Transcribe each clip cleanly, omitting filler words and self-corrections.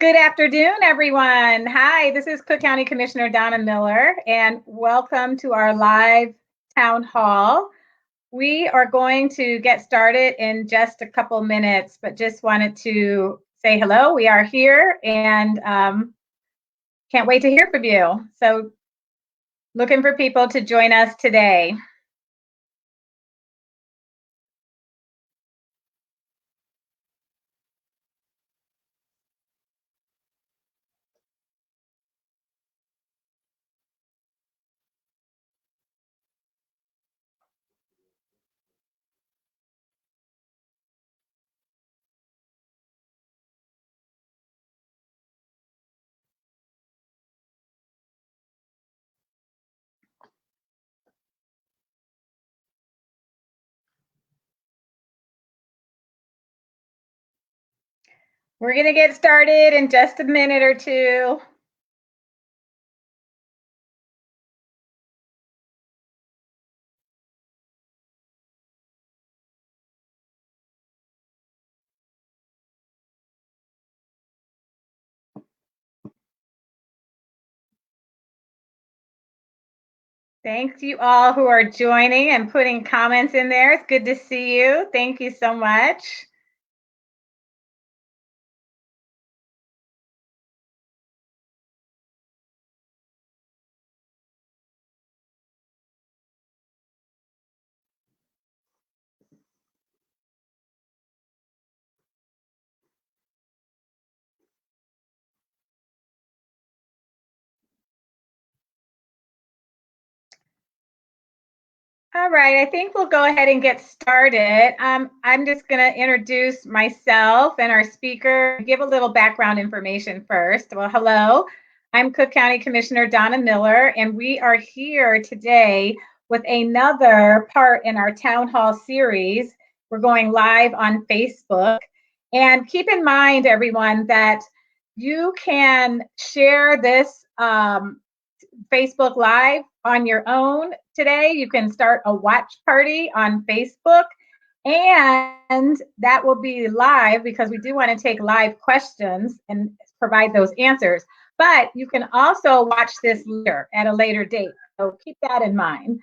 Good afternoon, everyone. Hi, this is Cook County Commissioner Donna Miller, and welcome to our live town hall. We are going to get started in just a couple minutes, but just wanted to say hello. We are here and can't wait to hear from you. So looking for people to join us today. We're going to get started in just a minute or two. Thanks you all who are joining and putting comments in there. It's good to see you. Thank you so much. All right, I think we'll go ahead and get started. I'm just going to introduce myself and our speaker, give a little background information first. Well, hello, I'm Cook County Commissioner Donna Miller, and we are here today with another part in our town hall series. We're going live on Facebook. And keep in mind, everyone, that you can share this Facebook Live on your own today. You can start a watch party on Facebook, and that will be live because we do want to take live questions and provide those answers. But you can also watch this later at a later date. So keep that in mind.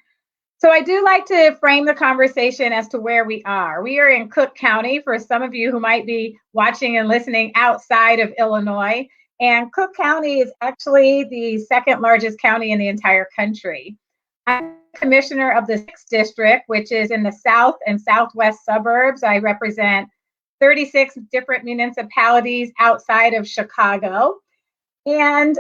So I do like to frame the conversation as to where we are. We are in Cook County for some of you who might be watching and listening outside of Illinois. And Cook County is actually the second largest county in the entire country. I'm commissioner of the 6th district, which is in the south and southwest suburbs. I represent 36 different municipalities outside of Chicago. And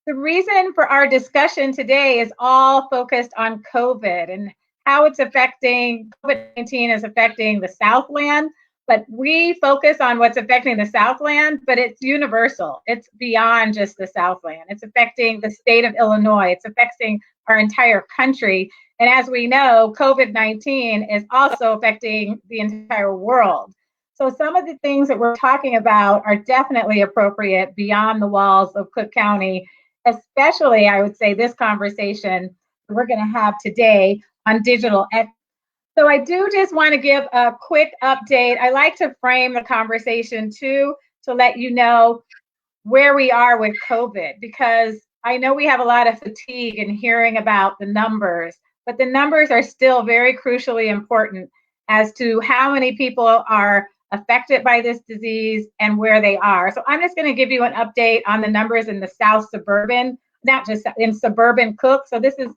the reason for our discussion today is all focused on COVID and how it's affecting, COVID-19 is affecting the Southland, but we focus on what's affecting the Southland, but it's universal. It's beyond just the Southland. It's affecting the state of Illinois. It's affecting our entire country. And as we know, COVID-19 is also affecting the entire world. So some of the things that we're talking about are definitely appropriate beyond the walls of Cook County, especially, I would say, this conversation we're going to have today on digital equity. So I do just want to give a quick update. I like to frame the conversation too to let you know where we are with COVID, because I know we have a lot of fatigue in hearing about the numbers, but the numbers are still very crucially important as to how many people are affected by this disease and where they are. So I'm just going to give you an update on the numbers in the South suburban, not just in suburban Cook. So this is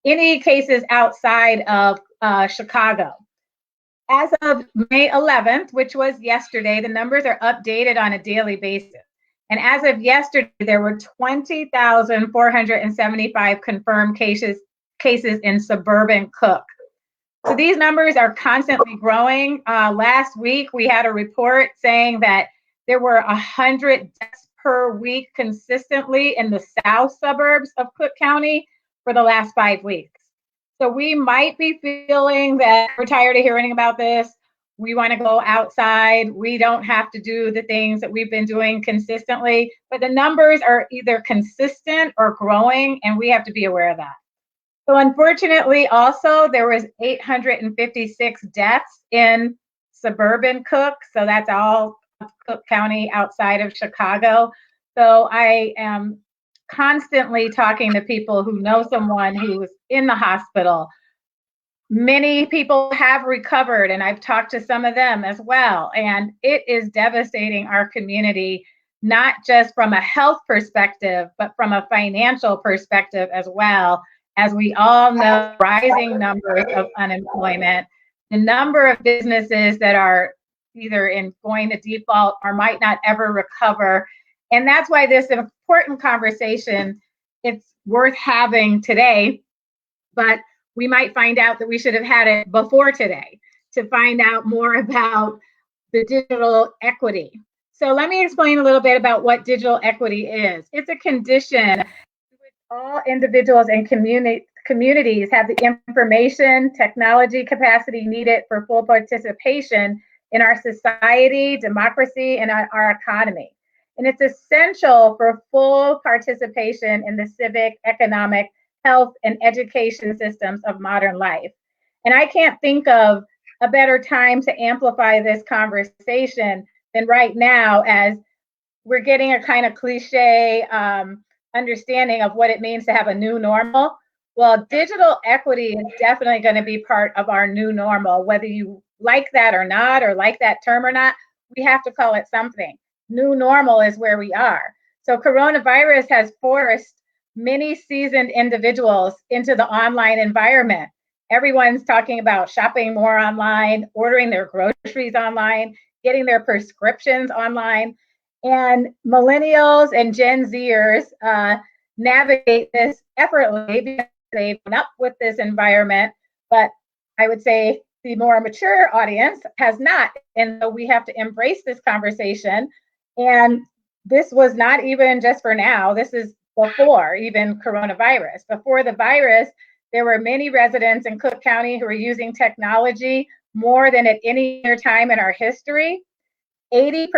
any cases outside of Chicago. As of May 11th, which was yesterday, the numbers are updated on a daily basis. And as of yesterday, there were 20,475 confirmed cases in suburban Cook. So these numbers are constantly growing. Last week, we had a report saying that there were 100 deaths per week consistently in the south suburbs of Cook County for the last 5 weeks. So we might be feeling that we're tired of hearing about this. We want to go outside. We don't have to do the things that we've been doing consistently, but the numbers are either consistent or growing, and we have to be aware of that. So unfortunately, also, there was 856 deaths in suburban Cook. So that's all Cook County outside of Chicago. So I am constantly talking to people who know someone who's in the hospital. Many people have recovered, and I've talked to some of them as well. And it is devastating our community, not just from a health perspective, but from a financial perspective as well. As we all know, rising numbers of unemployment, the number of businesses that are either in going to default or might not ever recover. And that's why this important conversation, it's worth having today, but we might find out that we should have had it before today to find out more about the digital equity. So let me explain a little bit about what digital equity is. It's a condition which all individuals and communities have the information, technology capacity needed for full participation in our society, democracy, and our economy. And it's essential for full participation in the civic, economic, health, and education systems of modern life. And I can't think of a better time to amplify this conversation than right now, as we're getting a kind of cliche understanding of what it means to have a new normal. Well, digital equity is definitely going to be part of our new normal, whether you like that or not, or like that term or not. We have to call it something. New normal is where we are. So coronavirus has forced many seasoned individuals into the online environment. Everyone's talking about shopping more online, ordering their groceries online, getting their prescriptions online. And millennials and Gen Zers navigate this effortlessly because they've been up with this environment. But I would say the more mature audience has not. And so we have to embrace this conversation. And this was not even just for now. This is before even coronavirus. Before the virus, there were many residents in Cook County who were using technology more than at any other time in our history. 80%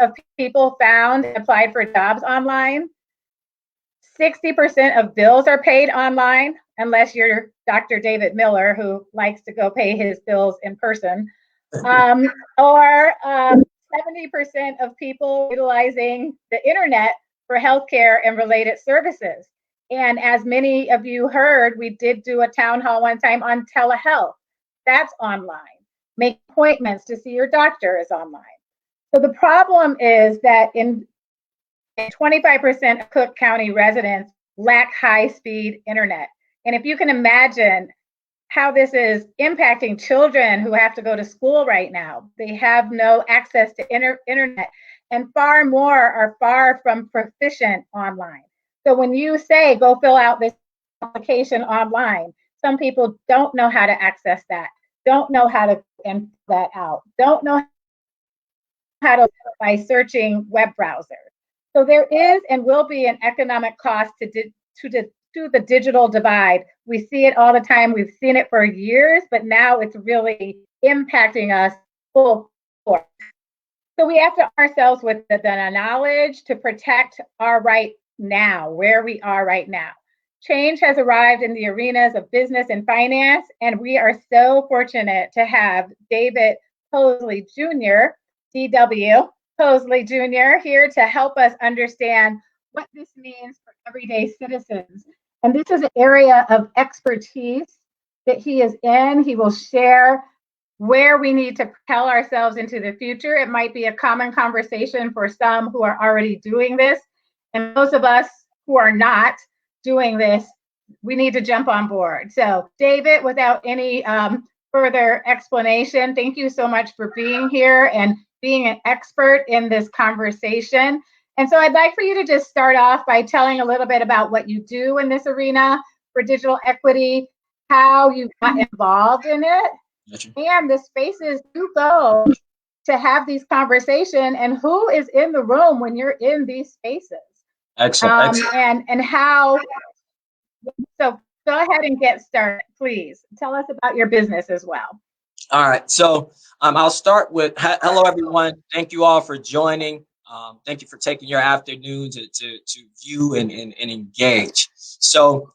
of people found and applied for jobs online. 60% of bills are paid online, unless you're Dr. David Miller, who likes to go pay his bills in person. Or 70% of people utilizing the internet for healthcare and related services. And as many of you heard, we did do a town hall one time on telehealth. That's online. Make appointments to see your doctor is online. So the problem is that in 25% of Cook County residents lack high-speed internet. And if you can imagine how this is impacting children who have to go to school right now, they have no access to internet, and far more are far from proficient online. So when you say, go fill out this application online, some people don't know how to access that, don't know how to enter that out, don't know how to by searching web browsers. So there is and will be an economic cost to the digital divide. We see it all the time. We've seen it for years, but now it's really impacting us full force. So we have to arm ourselves with the knowledge to protect our right now, where we are right now. Change has arrived in the arenas of business and finance, and we are so fortunate to have David Posley Jr., DW Posley Jr., here to help us understand what this means for everyday citizens. And this is an area of expertise that he is in. He will share where we need to propel ourselves into the future. It might be a common conversation for some who are already doing this. And those of us who are not doing this, we need to jump on board. So David, without any further explanation, thank you so much for being here and being an expert in this conversation. And so I'd like for you to just start off by telling a little bit about what you do in this arena for digital equity, how you got involved in it, and the spaces you go to have these conversations, and who is in the room when you're in these spaces. Excellent. And how, so go ahead and get started, please. Tell us about your business as well. All right, so I'll start with, hello everyone. Thank you all for joining. Thank you for taking your afternoon to view and engage. So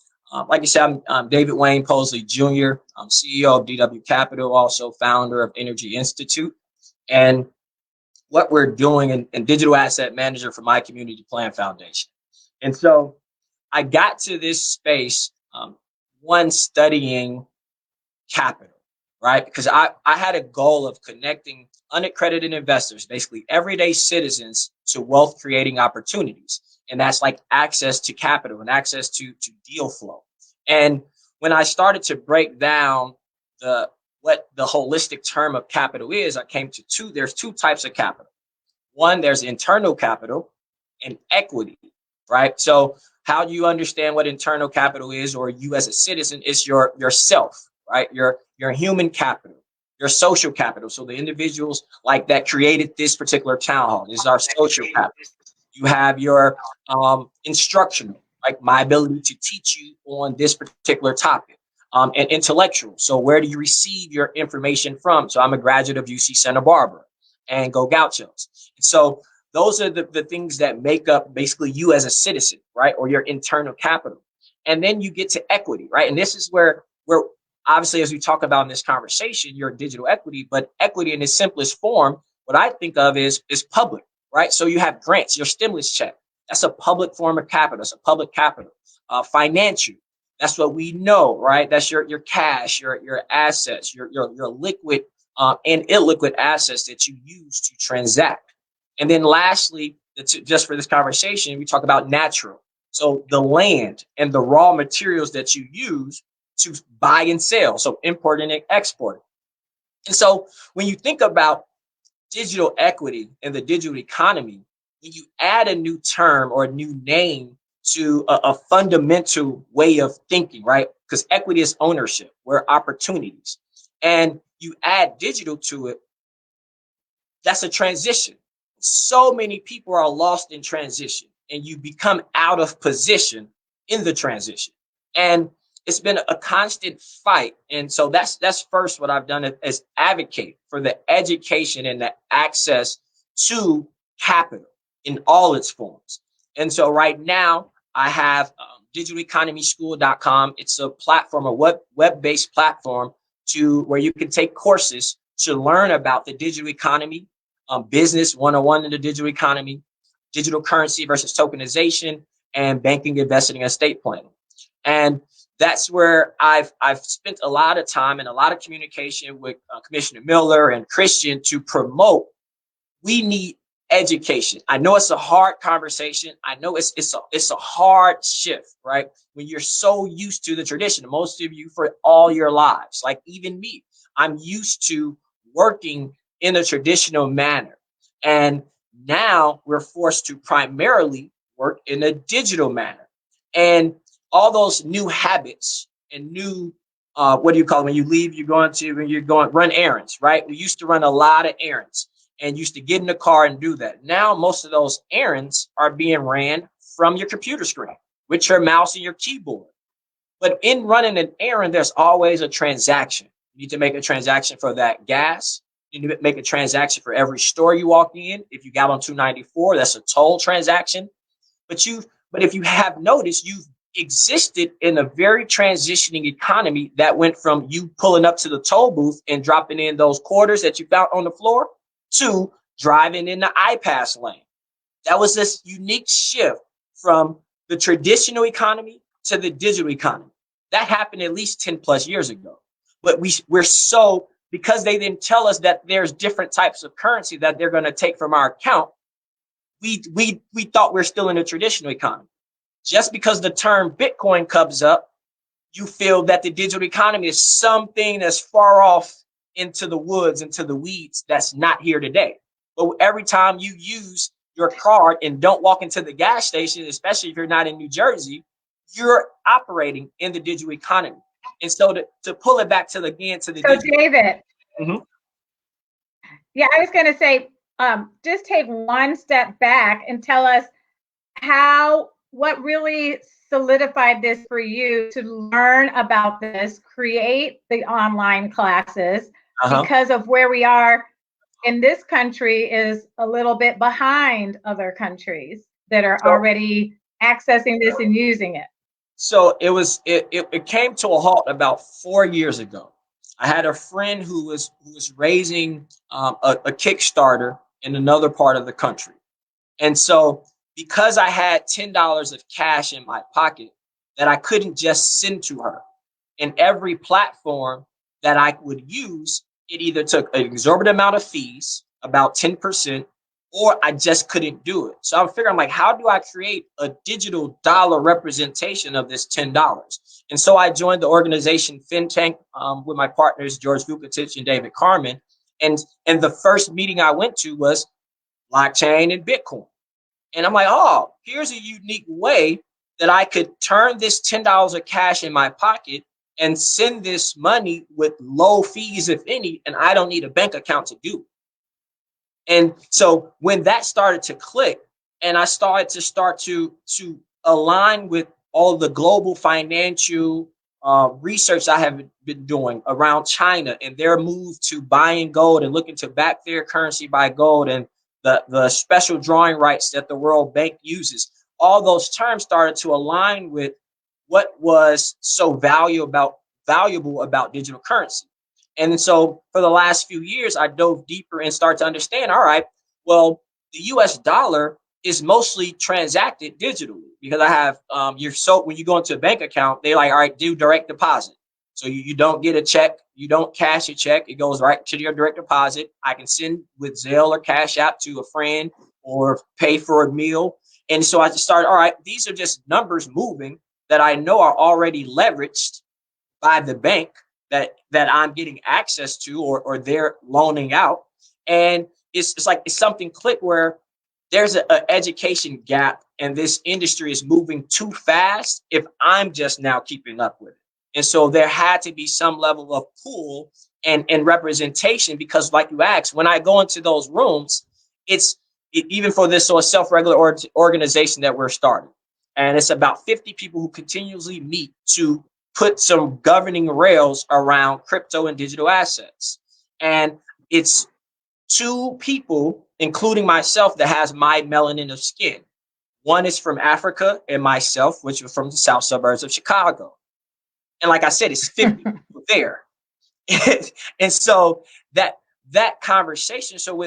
like I said, I'm David Wayne Posley Jr. I'm CEO of DW Capital, also founder of Energy Institute. And what we're doing in digital asset manager for my community plan foundation. And so I got to this space, one, studying capital, right? Because I had a goal of connecting unaccredited investors, basically everyday citizens, to wealth creating opportunities. And that's like access to capital and access to deal flow. And when I started to break down what the holistic term of capital is, I came to there's two types of capital. One, there's internal capital and equity, right? So how do you understand what internal capital is, or you as a citizen? It's yourself, right? Your human capital, your social capital. So the individuals like that created this particular town hall. This is our social capital. You have your instructional, like my ability to teach you on this particular topic. And intellectual. So where do you receive your information from? So I'm a graduate of UC Santa Barbara, and go Gauchos. And so those are the things that make up basically you as a citizen, right? Or your internal capital. And then you get to equity, right? And this is where obviously, as we talk about in this conversation, your digital equity, but equity in its simplest form, what I think of is public, right? So you have grants, your stimulus check. That's a public form of capital. That's a public capital. Financial. That's what we know, right? That's your cash, your assets, your liquid and illiquid assets that you use to transact. And then lastly, just for this conversation, we talk about natural. So the land and the raw materials that you use to buy and sell. So importing and exporting. And so when you think about digital equity and the digital economy, when you add a new term or a new name to a fundamental way of thinking, right? Because equity is ownership, we're opportunities. And you add digital to it, that's a transition. So many people are lost in transition, and you become out of position in the transition. And it's been a constant fight. And so that's first what I've done is advocate for the education and the access to capital in all its forms. And so right now I have digitaleconomyschool.com. It's a platform, a web-based platform where you can take courses to learn about the digital economy, business 101 in the digital economy, digital currency versus tokenization, and banking, investing, and estate planning. And that's where I've spent a lot of time and a lot of communication with Commissioner Miller and Christian to promote. We need education. I know it's a hard conversation. I know it's a hard shift, right? When you're so used to the tradition, most of you for all your lives, like even me, I'm used to working in a traditional manner. And now we're forced to primarily work in a digital manner. And all those new habits and new, what do you call it? When you leave, when you're going run errands, right? We used to run a lot of errands and used to get in the car and do that. Now, most of those errands are being ran from your computer screen with your mouse and your keyboard. But in running an errand, there's always a transaction. You need to make a transaction for that gas. You need to make a transaction for every store you walk in. If you got on 294, that's a toll transaction. But if you have noticed, you've existed in a very transitioning economy that went from you pulling up to the toll booth and dropping in those quarters that you found on the floor to driving in the iPass lane. That was this unique shift from the traditional economy to the digital economy. That happened at least 10 plus years ago. But we're so, because they didn't tell us that there's different types of currency that they're going to take from our account, we thought we're still in a traditional economy. Just because the term Bitcoin comes up, you feel that the digital economy is something that's far off into the woods, into the weeds, that's not here today. But every time you use your card and don't walk into the gas station, especially if you're not in New Jersey, you're operating in the digital economy. And so to pull it back to the David. Mm-hmm. Yeah, I was going to say, just take one step back and tell us what really solidified this for you to learn about this, create the online classes, because of where we are in this country is a little bit behind other countries that are already accessing this and using it. So it came to a halt about 4 years ago. I had a friend who was raising a Kickstarter in another part of the country. And so because I had $10 of cash in my pocket that I couldn't just send to her, in every platform that I would use, it either took an exorbitant amount of fees, about 10%, or I just couldn't do it. So I'm figuring, like, how do I create a digital dollar representation of this $10? And so I joined the organization FinTank with my partners, George Vukotic and David Carmen. And the first meeting I went to was blockchain and Bitcoin. And I'm like, oh, here's a unique way that I could turn this $10 of cash in my pocket and send this money with low fees, if any, and I don't need a bank account to do it. And so when that started to click, and I started to align with all the global financial research I have been doing around China and their move to buying gold and looking to back their currency by gold, and the special drawing rights that the World Bank uses, all those terms started to align with what was so valuable about digital currency. And so for the last few years, I dove deeper and started to understand, all right, well, the US dollar is mostly transacted digitally, because I have when you go into a bank account, they like, all right, do direct deposit. So you don't get a check, you don't cash a check, it goes right to your direct deposit. I can send with Zelle or Cash App to a friend or pay for a meal. And so I just started, all right, these are just numbers moving that I know are already leveraged by the bank that I'm getting access to, or they're loaning out. And it's like it's something click where there's an education gap, and this industry is moving too fast if I'm just now keeping up with it. And so there had to be some level of pull and representation, because like you asked, when I go into those rooms, even for this sort of self-regular organization that we're starting, and it's about 50 people who continuously meet to put some governing rails around crypto and digital assets. And it's 2 people, including myself, that has my melanin of skin. One is from Africa, and myself, which is from the south suburbs of Chicago. And like I said, it's 50 people there. And so that conversation, so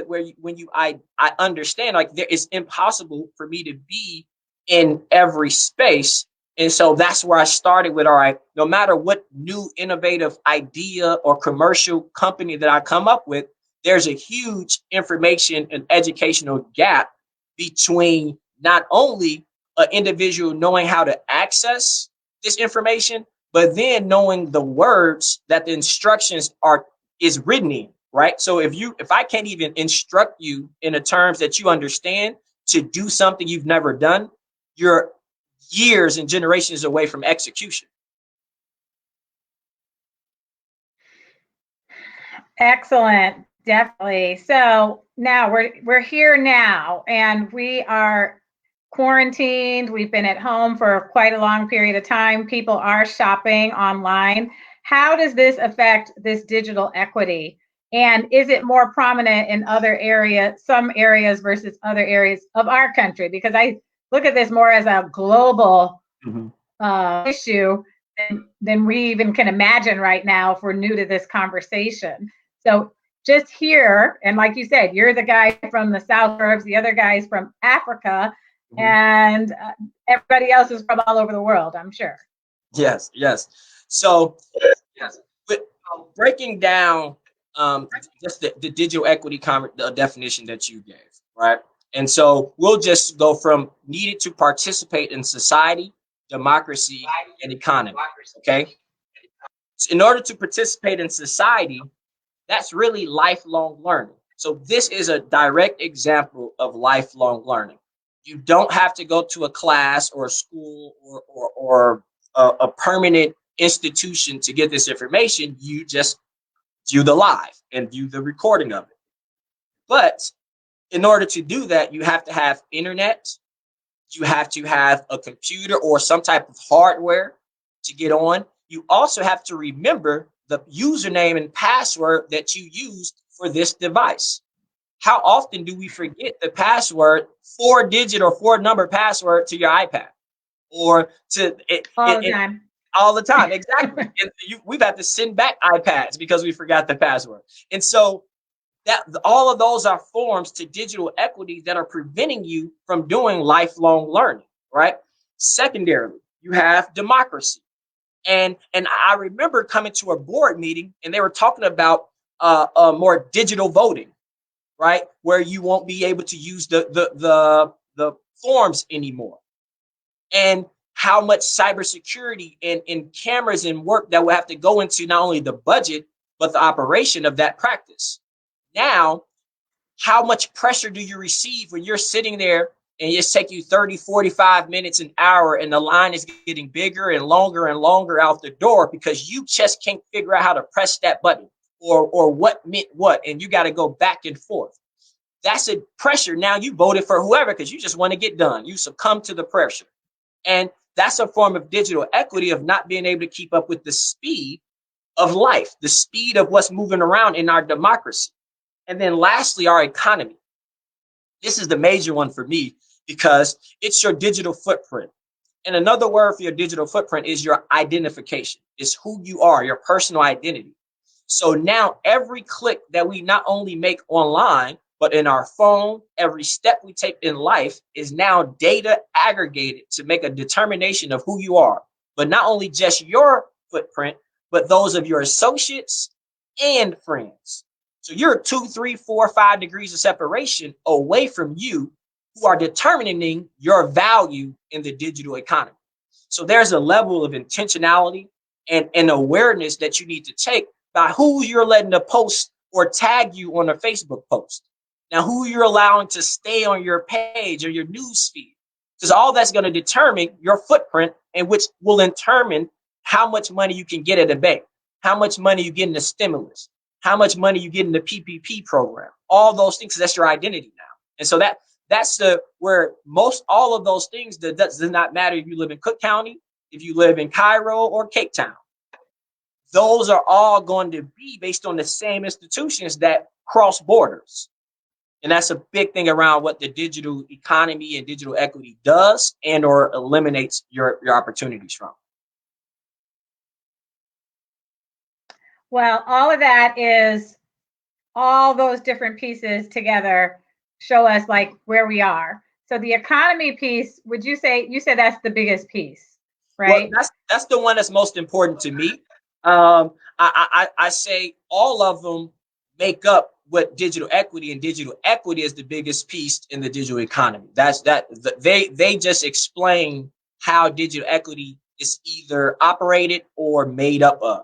I understand, like, it's impossible for me to be in every space. And so that's where I started with, all right, no matter what new innovative idea or commercial company that I come up with, there's a huge information and educational gap between not only an individual knowing how to access this information, but then knowing the words that the instructions is written in, right? So if I can't even instruct you in the terms that you understand to do something you've never done, you're years and generations away from execution. Excellent, definitely. So now we're here now, and we are quarantined. We've been at home for quite a long period of time. People are shopping online. How does this affect this digital equity? And is it more prominent in other areas, some areas versus other areas of our country? Because I look at this more as a global issue than we even can imagine right now if we're new to this conversation. So just here, and like you said, you're the guy from the South Suburbs, the other guy's from Africa, and everybody else is from all over the world, I'm sure. Yes. So breaking down just the digital equity definition that you gave, right? And so we'll just go from needed to participate in society, democracy, and economy, okay? So in order to participate in society, that's really lifelong learning. So this is a direct example of lifelong learning. You don't have to go to a class or a school or a permanent institution to get this information. You just view the live and view the recording of it. But in order to do that, you have to have internet. You have to have a computer or some type of hardware to get on. You also have to remember the username and password that you used for this device. How often do we forget the password, 4-digit or 4-number password to your iPad, or to all the time? All the time, exactly. We've had to send back iPads because we forgot the password. And so That all of those are forms to digital equity that are preventing you from doing lifelong learning, right? Secondarily, you have democracy. And I remember coming to a board meeting and they were talking about more digital voting, right? Where you won't be able to use the forms anymore. And how much cybersecurity and cameras and work that will have to go into not only the budget, but the operation of that practice. Now, how much pressure do you receive when you're sitting there and it's taking you 30, 45 minutes, an hour, and the line is getting bigger and longer out the door because you just can't figure out how to press that button or what meant what, and you got to go back and forth. That's a pressure. Now you voted for whoever because you just want to get done. You succumb to the pressure. And that's a form of digital equity of not being able to keep up with the speed of life, the speed of what's moving around in our democracy. And then lastly, our economy. This is the major one for me because it's your digital footprint. And another word for your digital footprint is your identification. It's who you are, your personal identity. So now every click that we not only make online, but in our phone, every step we take in life is now data aggregated to make a determination of who you are. But not only just your footprint, but those of your associates and friends. So you're 2, 3, 4, 5 degrees of separation away from you who are determining your value in the digital economy. So there's a level of intentionality and awareness that you need to take by who you're letting to post or tag you on a Facebook post. Now, who you're allowing to stay on your page or your news feed, because all that's going to determine your footprint, and which will determine how much money you can get at a bank, how much money you get in the stimulus, how much money you get in the PPP program, all those things. That's your identity now. And so that's where most all of those things that does not matter if you live in Cook County, if you live in Cairo or Cape Town. Those are all going to be based on the same institutions that cross borders. And that's a big thing around what the digital economy and digital equity does and or eliminates your opportunities from. Well, all of that is all those different pieces together show us like where we are. So the economy piece, would you say, you said that's the biggest piece, right? Well, that's the one that's most important to me. I say all of them make up what digital equity, and digital equity is the biggest piece in the digital economy. They just explain how digital equity is either operated or made up of.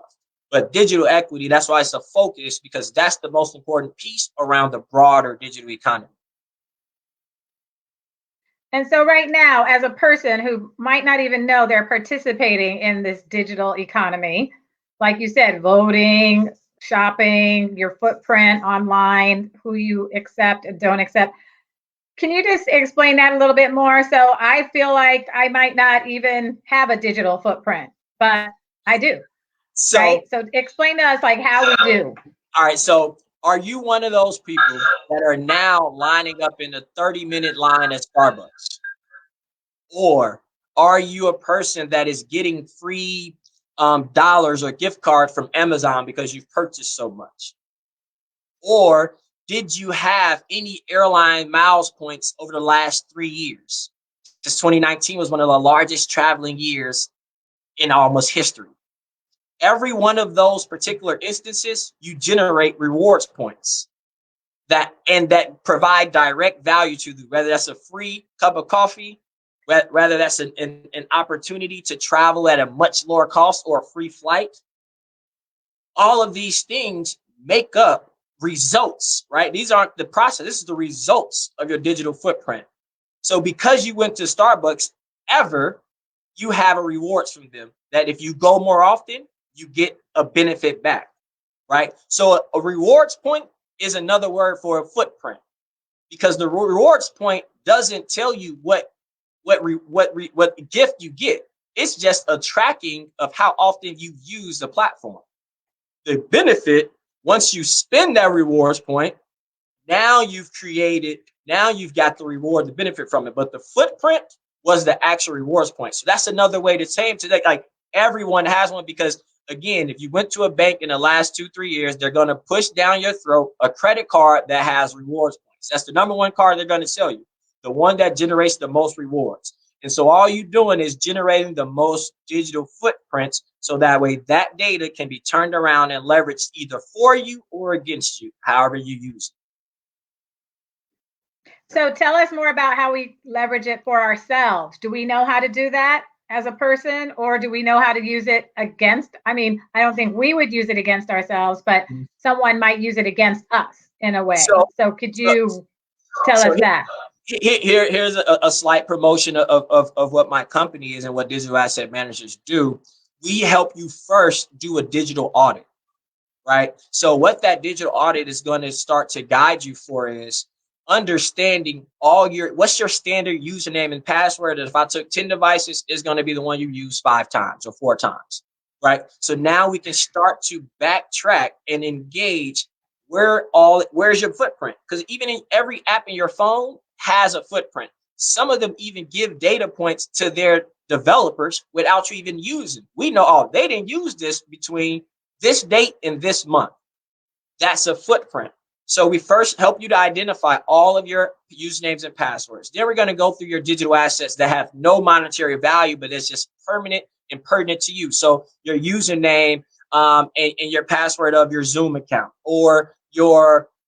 But digital equity, that's why it's a focus, because that's the most important piece around the broader digital economy. And so right now, as a person who might not even know they're participating in this digital economy, like you said, voting, shopping, your footprint online, who you accept and don't accept. Can you just explain that a little bit more? So I feel like I might not even have a digital footprint, but I do. So, right? So explain to us like how we do. All right. So are you one of those people that are now lining up in a 30-minute line at Starbucks? Or are you a person that is getting free dollars or gift card from Amazon because you've purchased so much? Or did you have any airline miles points over the last 3 years? Because 2019 was one of the largest traveling years in almost history. Every one of those particular instances, you generate rewards points that provide direct value to you, whether that's a free cup of coffee, whether that's an opportunity to travel at a much lower cost or a free flight. All of these things make up results, right? These aren't the process. This is the results of your digital footprint. So because you went to Starbucks ever, you have a rewards from them that if you go more often, you get a benefit back, right? So a rewards point is another word for a footprint, because the rewards point doesn't tell you what gift you get. It's just a tracking of how often you use the platform. The benefit, once you spend that rewards point, now you've got the reward, the benefit from it. But the footprint was the actual rewards point. So that's another way to say it today. Like everyone has one, because again, if you went to a bank in the last 2-3 years, they're going to push down your throat a credit card that has rewards points. That's the number one card they're going to sell you, the one that generates the most rewards. And so all you're doing is generating the most digital footprints, so that way that data can be turned around and leveraged either for you or against you, however you use it. So tell us more about how we leverage it for ourselves. Do we know how to do that as a person, or do we know how to use it against? I mean, I don't think we would use it against ourselves, but someone might use it against us in a way. So could you tell us that? Here's a slight promotion of what my company is and what digital asset managers do. We help you first do a digital audit, right? So what that digital audit is going to start to guide you for is understanding what's your standard username and password. And if I took 10 devices, is going to be the one you use 5 times or 4 times, right? So now we can start to backtrack and engage where's your footprint? Because even in every app in your phone has a footprint. Some of them even give data points to their developers without you even using. We know, oh, they didn't use this between this date and this month. That's a footprint. So we first help you to identify all of your usernames and passwords. Then we're going to go through your digital assets that have no monetary value, but it's just permanent and pertinent to you. So your username and your password of your Zoom account, or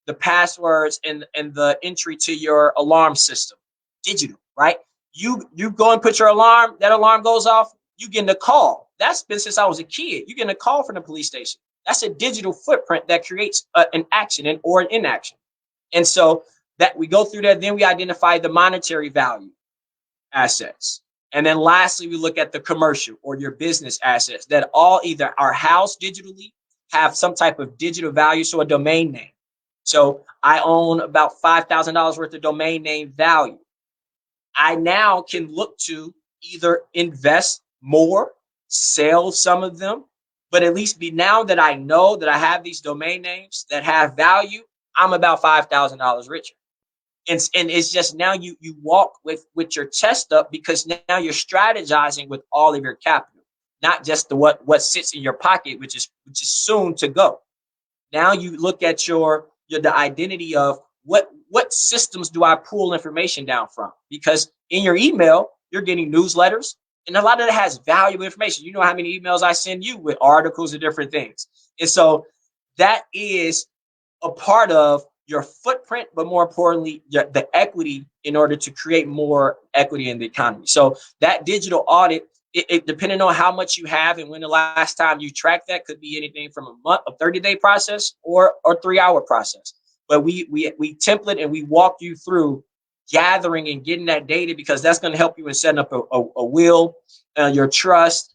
the passwords and the entry to your alarm system, digital, right? You go and put your alarm, that alarm goes off, you get a call. That's been since I was a kid. You get a call from the police station. That's a digital footprint that creates an action or an inaction. And so that we go through that, then we identify the monetary value assets. And then lastly, we look at the commercial or your business assets that all either are housed digitally, have some type of digital value, so a domain name. So I own about $5,000 worth of domain name value. I now can look to either invest more, sell some of them, but at least now that I know that I have these domain names that have value, I'm about $5,000 richer. And it's just now you walk with your chest up, because now you're strategizing with all of your capital, not just what sits in your pocket, which is soon to go. Now you look at the identity of what systems do I pull information down from? Because in your email, you're getting newsletters, and a lot of it has valuable information. You know how many emails I send you with articles and different things. And so that is a part of your footprint, but more importantly, the equity in order to create more equity in the economy. So that digital audit, it depending on how much you have and when the last time you tracked that, could be anything from a month, a 30-day process, or 3-hour process. But we template and we walk you through gathering and getting that data, because that's going to help you in setting up a will, your trust,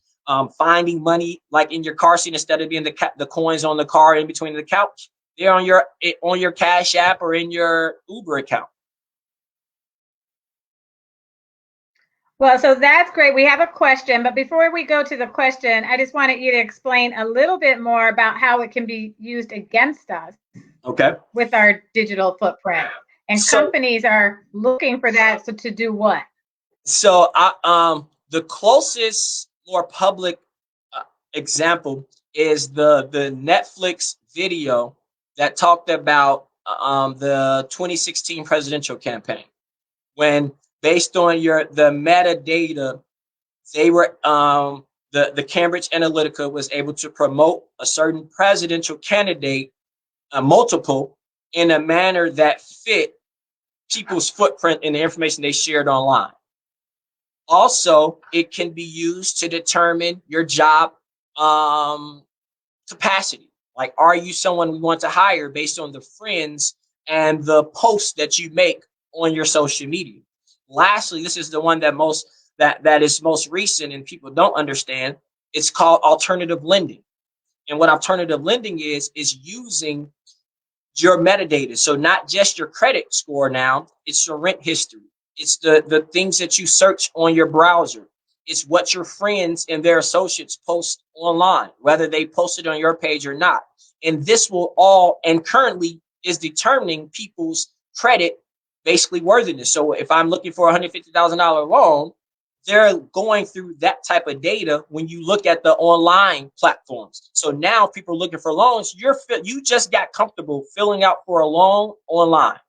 finding money like in your car seat instead of being the coins on the car in between the couch. They're on your Cash App or in your Uber account. Well, so that's great. We have a question, but before we go to the question, I just wanted you to explain a little bit more about how it can be used against us. Okay. With our digital footprint. And companies are looking for that. So to do what? So the closest more public example is the Netflix video that talked about the 2016 presidential campaign, when based on the metadata, they were the Cambridge Analytica was able to promote a certain presidential candidate, multiple, in a manner that fit people's footprint and the information they shared online. Also, it can be used to determine your job capacity. Like, are you someone we want to hire based on the friends and the posts that you make on your social media? Lastly, this is the one that is most recent and people don't understand. It's called alternative lending. And what alternative lending is using your metadata. So not just your credit score now, it's your rent history. It's the things that you search on your browser. It's what your friends and their associates post online, whether they posted on your page or not. And this will all, and currently is determining people's credit, basically worthiness. So if I'm looking for a $150,000 loan, they're going through that type of data when you look at the online platforms. So now people are looking for loans. You just got comfortable filling out for a loan online.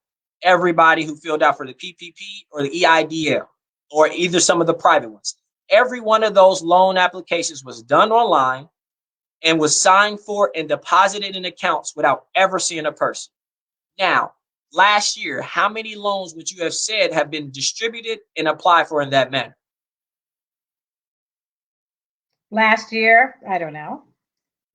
Everybody who filled out for the PPP or the EIDL or either some of the private ones, every one of those loan applications was done online and was signed for and deposited in accounts without ever seeing a person. Now, last year, how many loans would you have said have been distributed and applied for in that manner? Last year, I don't know.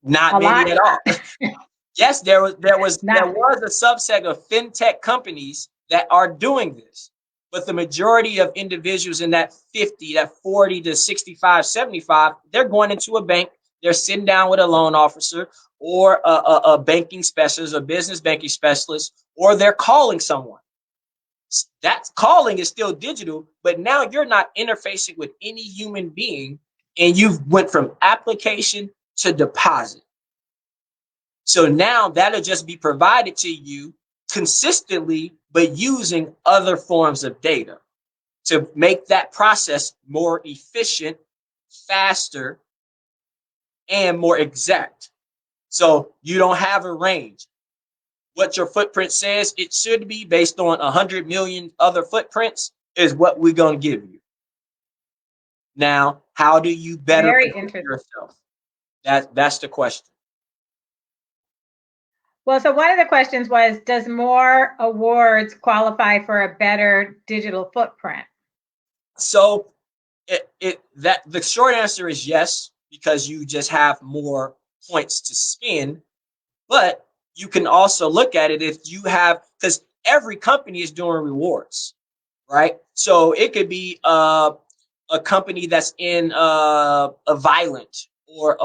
Not A many lot. at all. Yes, there was Not. a subset of fintech companies that are doing this, but the majority of individuals in that 50, that 40 to 65, 75, they're going into a bank, they're sitting down with a loan officer or a banking specialist, a business banking specialist, or they're calling someone. That calling is still digital, but now you're not interfacing with any human being, and you've went from application to deposit. So now that'll just be provided to you consistently, but using other forms of data to make that process more efficient, faster, and more exact. So you don't have a range. What your footprint says it should be based on 100 million other footprints is what we're going to give you. Now, how do you better Very protect interesting. yourself? That's the question. Well, so one of the questions was, does more awards qualify for a better digital footprint? So that the short answer is yes, because you just have more points to spend. But you can also look at it if you have, because every company is doing rewards, right? So it could be a company that's in a violent or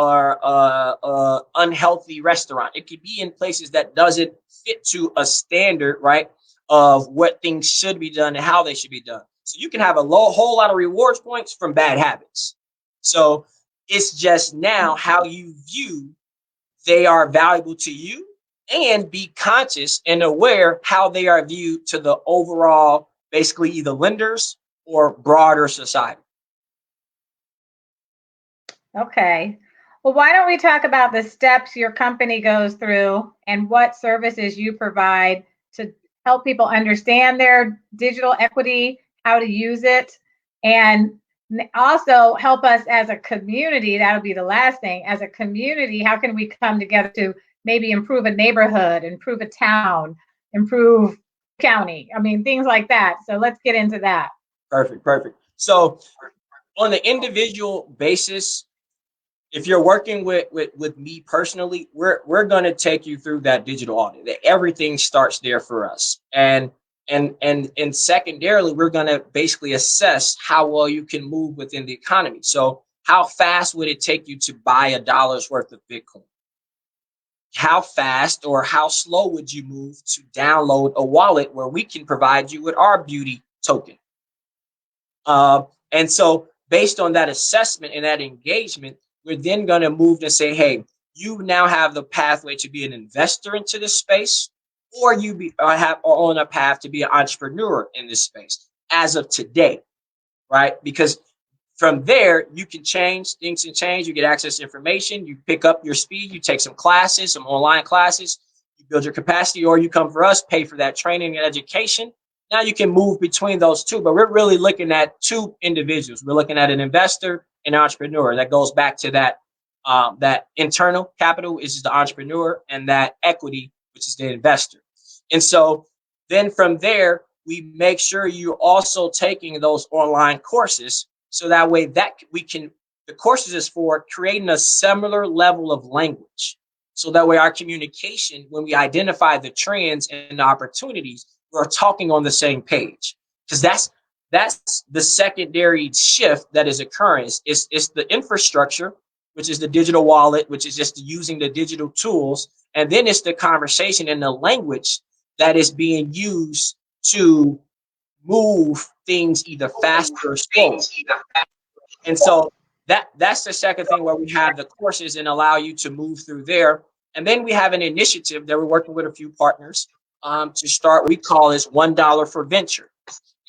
unhealthy restaurant. It could be in places that doesn't fit to a standard, right, of what things should be done and how they should be done. So you can have a whole lot of rewards points from bad habits. So it's just now how you view they are valuable to you, and be conscious and aware how they are viewed to the overall, basically either lenders or broader society. Okay. Well, why don't we talk about the steps your company goes through and what services you provide to help people understand their digital equity, how to use it, and also help us as a community. That'll be the last thing. As a community, how can we come together to maybe improve a neighborhood, improve a town, improve county? I mean, things like that. So let's get into that. Perfect. So on the individual basis, if you're working with me personally, we're going to take you through that digital audit. Everything starts there for us, and secondarily, we're going to basically assess how well you can move within the economy. So how fast would it take you to buy $1 worth of Bitcoin? How fast or how slow would you move to download a wallet where we can provide you with our beauty token? And so based on that assessment and that engagement, we're then going to move to say, hey, you now have the pathway to be an investor into this space, or you are on a path to be an entrepreneur in this space as of today, right? Because from there, you can change, things can change. You get access to information, you pick up your speed, you take some classes, some online classes, you build your capacity, or you come for us, pay for that training and education. Now you can move between those two, but we're really looking at two individuals. We're looking at an investor and an entrepreneur. That goes back to that internal capital, which is the entrepreneur, and that equity, which is the investor. And so then from there, we make sure you're also taking those online courses, so that way that the courses is for creating a similar level of language. So that way our communication, when we identify the trends and the opportunities, we're talking on the same page. Because that's the secondary shift that is occurring. It's the infrastructure, which is the digital wallet, which is just using the digital tools. And then it's the conversation and the language that is being used to move things either faster or slower. And so that's the second thing, where we have the courses and allow you to move through there. And then we have an initiative that we're working with a few partners to start. We call this $1 for venture.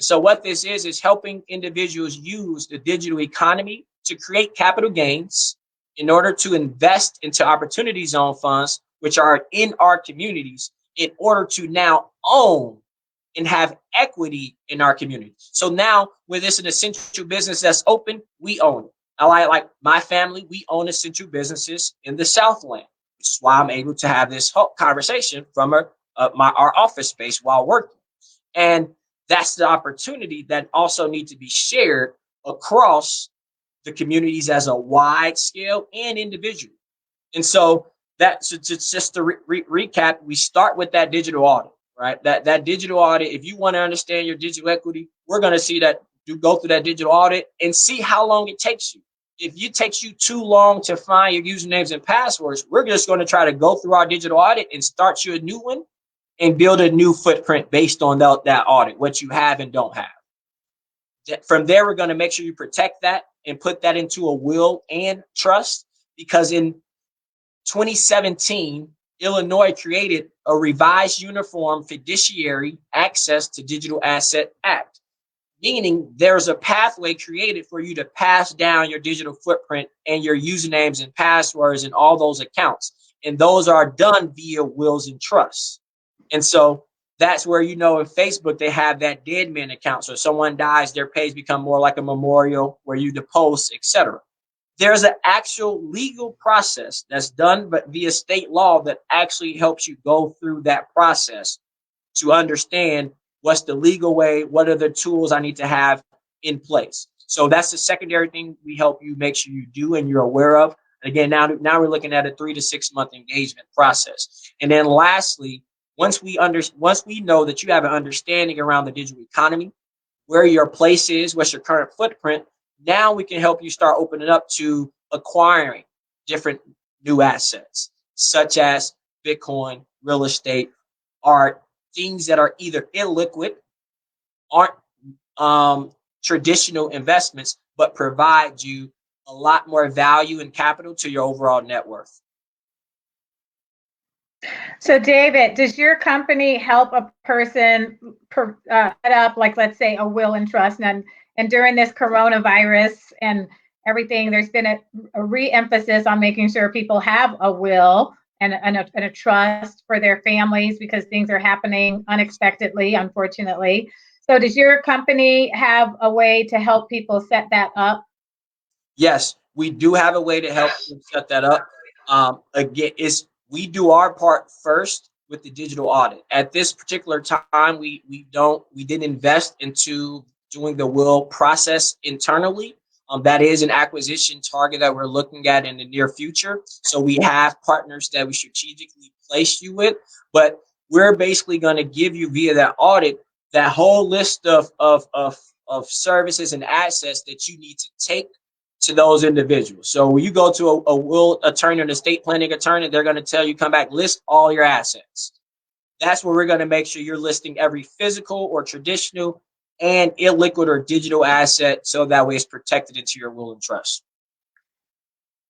So what this is helping individuals use the digital economy to create capital gains in order to invest into opportunity zone funds, which are in our communities, in order to now own and have equity in our community. So now, when it's an essential business that's open, we own it. I like my family, we own essential businesses in the Southland, which is why I'm able to have this conversation from our office space while working. And that's the opportunity that also needs to be shared across the communities as a wide scale and individual. And so that's just to recap, we start with that digital audit, right? That digital audit, if you want to understand your digital equity, we're going to see that you go through that digital audit and see how long it takes you. If it takes you too long to find your usernames and passwords, we're just going to try to go through our digital audit and start you a new one and build a new footprint based on that audit, what you have and don't have. From there, we're going to make sure you protect that and put that into a will and trust, because in 2017, Illinois created a revised Uniform Fiduciary Access to Digital Asset Act, meaning there's a pathway created for you to pass down your digital footprint and your usernames and passwords and all those accounts. And those are done via wills and trusts. And so that's where, in Facebook, they have that dead man account. So if someone dies, their page become more like a memorial where you depose, etc. There's an actual legal process that's done but via state law that actually helps you go through that process to understand what's the legal way, what are the tools I need to have in place. So that's the secondary thing we help you make sure you do and you're aware of. And again, now we're looking at a 3 to 6 month engagement process. And then lastly, once we know that you have an understanding around the digital economy, where your place is, what's your current footprint, now we can help you start opening up to acquiring different new assets, such as Bitcoin, real estate, art, things that are either illiquid, aren't traditional investments, but provide you a lot more value and capital to your overall net worth. So, David, does your company help a person set up, like, let's say, a will and trust? And during this coronavirus and everything, there's been a re-emphasis on making sure people have a will and a trust for their families because things are happening unexpectedly, unfortunately. So does your company have a way to help people set that up? Yes, we do have a way to help them set that up. Again, we do our part first with the digital audit. At this particular time, we didn't invest into doing the will process internally. That is an acquisition target that we're looking at in the near future. So we have partners that we strategically place you with, but we're basically going to give you via that audit that whole list of services and assets that you need to take to those individuals. So when you go to a will attorney or an estate planning attorney, they're going to tell you, come back, list all your assets. That's where we're going to make sure you're listing every physical or traditional and illiquid or digital asset, so that way it's protected into your will and trust.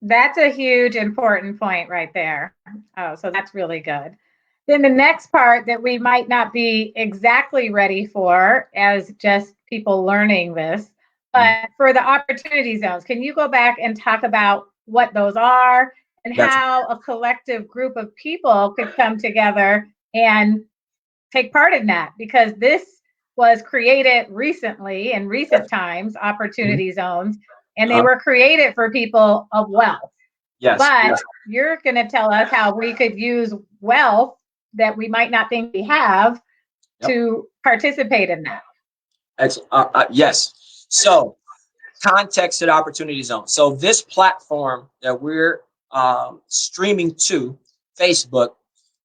That's a huge important point right there. Oh, so that's really good. Then the next part that we might not be exactly ready for as just people learning this, but for the opportunity zones, can you go back and talk about what those are and how a collective group of people could come together and take part in that? Because this was created recently, in recent times, opportunity zones, and they were created for people of wealth. Yes. But you're going to tell us how we could use wealth that we might not think we have to participate in that. Yes. So, context and opportunity zone. So this platform that we're streaming to, Facebook,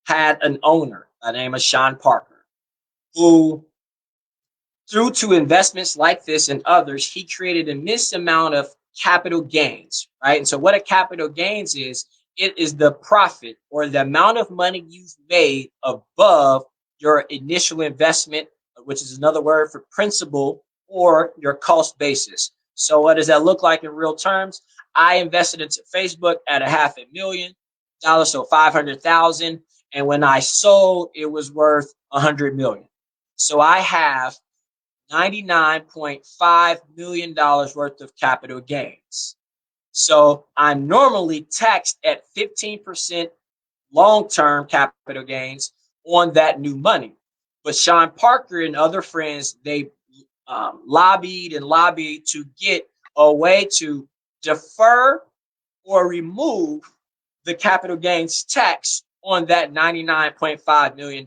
had an owner by the name of Sean Parker, who, through to investments like this and others, he created an immense amount of capital gains, right? And so what a capital gains is, it is the profit or the amount of money you've made above your initial investment, which is another word for principal, or your cost basis. So what does that look like in real terms? I invested into Facebook at $500,000, so 500,000. And when I sold, it was worth 100 million. So I have $99.5 million worth of capital gains. So I'm normally taxed at 15% long-term capital gains on that new money. But Sean Parker and other friends, they lobbied and lobbied to get a way to defer or remove the capital gains tax on that $99.5 million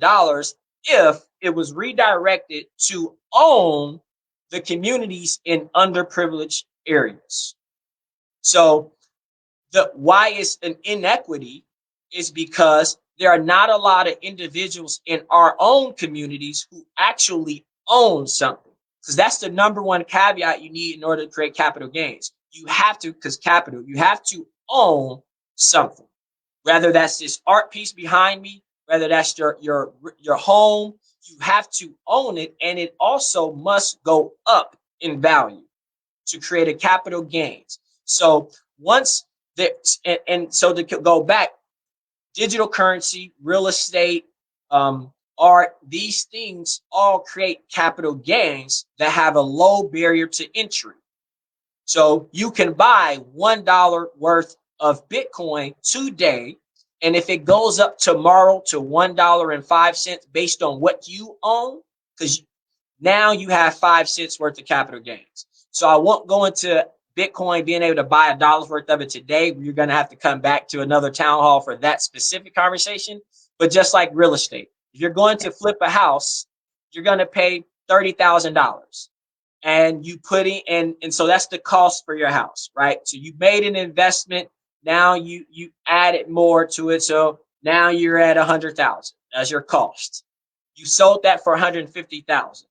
if it was redirected to own the communities in underprivileged areas. So the why it's an inequity is because there are not a lot of individuals in our own communities who actually own something. Because that's the number one caveat you need in order to create capital gains. You have to, because capital, you have to own something. Whether that's this art piece behind me, whether that's your home, you have to own it, and it also must go up in value to create a capital gains. So once and so to go back, digital currency, real estate, art, these things all create capital gains that have a low barrier to entry. So you can buy $1 worth of Bitcoin today, and if it goes up tomorrow to $1.05 based on what you own, because now you have 5 cents worth of capital gains. So I won't go into Bitcoin being able to buy $1 worth of it today. You're going to have to come back to another town hall for that specific conversation. But just like real estate, if you're going to flip a house, you're going to pay $30,000. And you put in, and so that's the cost for your house, right? So you made an investment. Now you added more to it. So now you're at 100,000 as your cost. You sold that for 150,000.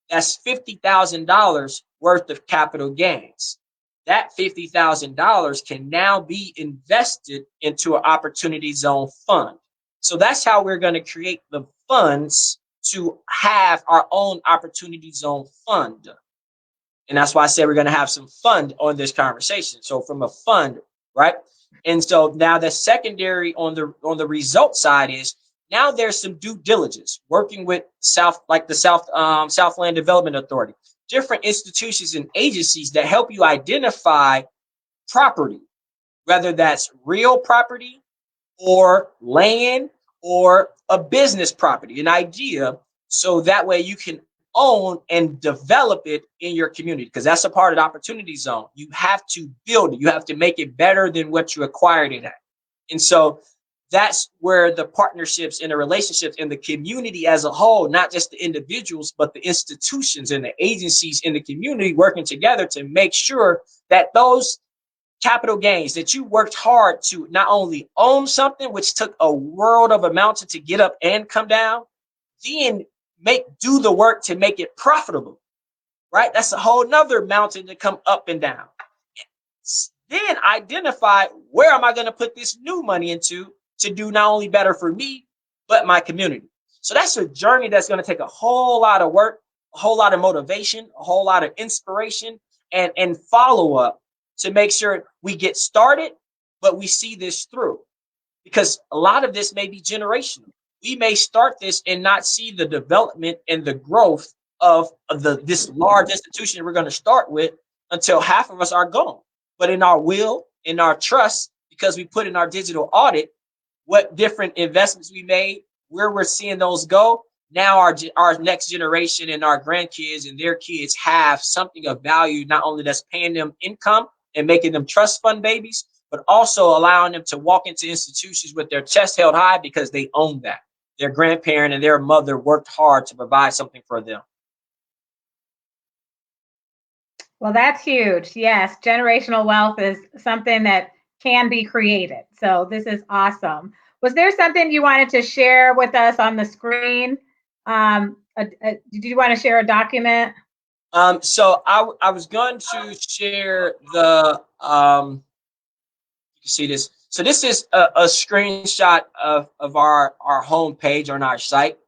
That's $50,000 worth of capital gains. That $50,000 can now be invested into an opportunity zone fund. So that's how we're going to create the funds to have our own opportunity zone fund. And that's why I said we're going to have some fun on this conversation. So from a fund, right? And so now the secondary on the result side is now there's some due diligence working with the Southland Development Authority, different institutions and agencies that help you identify property, whether that's real property or land or a business property, an idea. So that way you can own and develop it in your community, because that's a part of the opportunity zone. You have to build it. You have to make it better than what you acquired it at. And so that's where the partnerships and the relationships in the community as a whole, not just the individuals, but the institutions and the agencies in the community working together to make sure that those capital gains that you worked hard to not only own something, which took a world of a mountain to get up and come down, then do the work to make it profitable, right? That's a whole nother mountain to come up and down. Then identify, where am I going to put this new money into to do not only better for me, but my community. So that's a journey that's going to take a whole lot of work, a whole lot of motivation, a whole lot of inspiration, and follow up to make sure we get started, but we see this through. Because a lot of this may be generational. We may start this and not see the development and the growth of this large institution we're going to start with until half of us are gone. But in our will, in our trust, because we put in our digital audit what different investments we made, where we're seeing those go, now our next generation and our grandkids and their kids have something of value, not only that's paying them income and making them trust fund babies, but also allowing them to walk into institutions with their chest held high because they own that. Their grandparent and their mother worked hard to provide something for them. Well, that's huge. Yes, generational wealth is something that can be created. So this is awesome. Was there something you wanted to share with us on the screen? Did you want to share a document? So I was going to share the, you can see this. So this is a screenshot of our homepage on our site.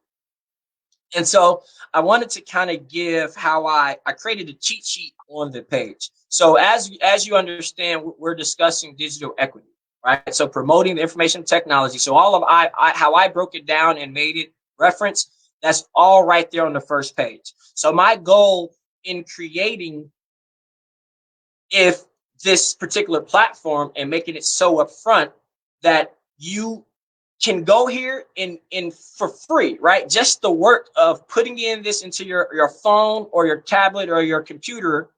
And so I wanted to kind of give how I created a cheat sheet on the page. So as you understand, we're discussing digital equity, right? So promoting the information technology. So all of how I broke it down and made it reference That's all right there on the first page. So my goal in creating if this particular platform and making it so upfront that you can go here in for free, right? Just the work of putting in this into your phone or your tablet or your computer,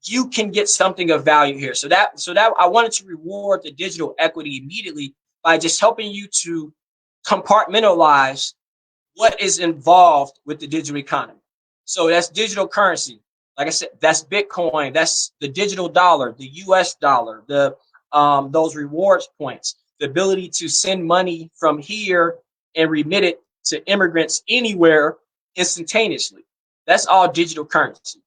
you can get something of value here. So that I wanted to reward the digital equity immediately by just helping you to compartmentalize what is involved with the digital economy. So that's digital currency. Like I said, that's Bitcoin, that's the digital dollar, the US dollar, the those rewards points, the ability to send money from here and remit it to immigrants anywhere instantaneously. That's all digital currency.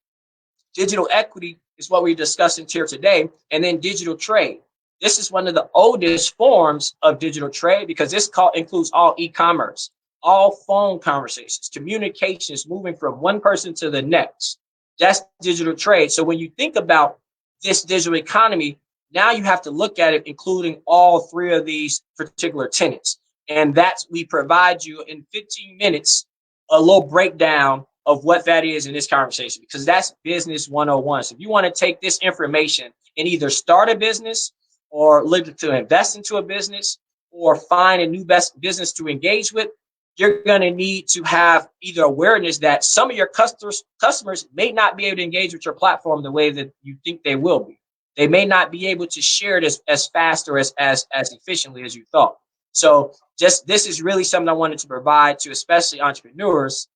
Digital equity is what we're discussing here today, and then digital trade. This is one of the oldest forms of digital trade because this includes all e-commerce, all phone conversations, communications moving from one person to the next. That's digital trade. So when you think about this digital economy, now you have to look at it including all three of these particular tenets. And that's we provide you in 15 minutes a little breakdown of what that is in this conversation, because that's business 101. So if you want to take this information and either start a business or look to invest into a business or find a new best business to engage with, you're going to need to have either awareness that some of your customers may not be able to engage with your platform the way that you think they will be. They may not be able to share it as fast or as efficiently as you thought. So just this is really something I wanted to provide to especially entrepreneurs,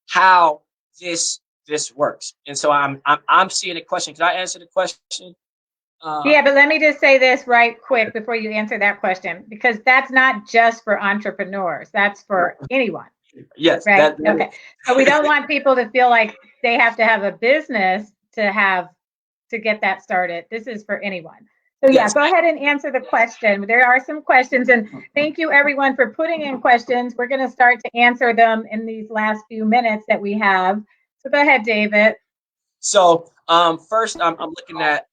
how this works. And so I'm seeing a question. Can I answer the question? Yeah, but let me just say this right quick before you answer that question, because that's not just for entrepreneurs. That's for anyone. Yes. Right. Okay. So we don't want people to feel like they have to have a business to get that started. This is for anyone. So yeah, go ahead and answer the question. There are some questions, and thank you everyone for putting in questions. We're going to start to answer them in these last few minutes that we have. So go ahead, David. So first, I'm looking at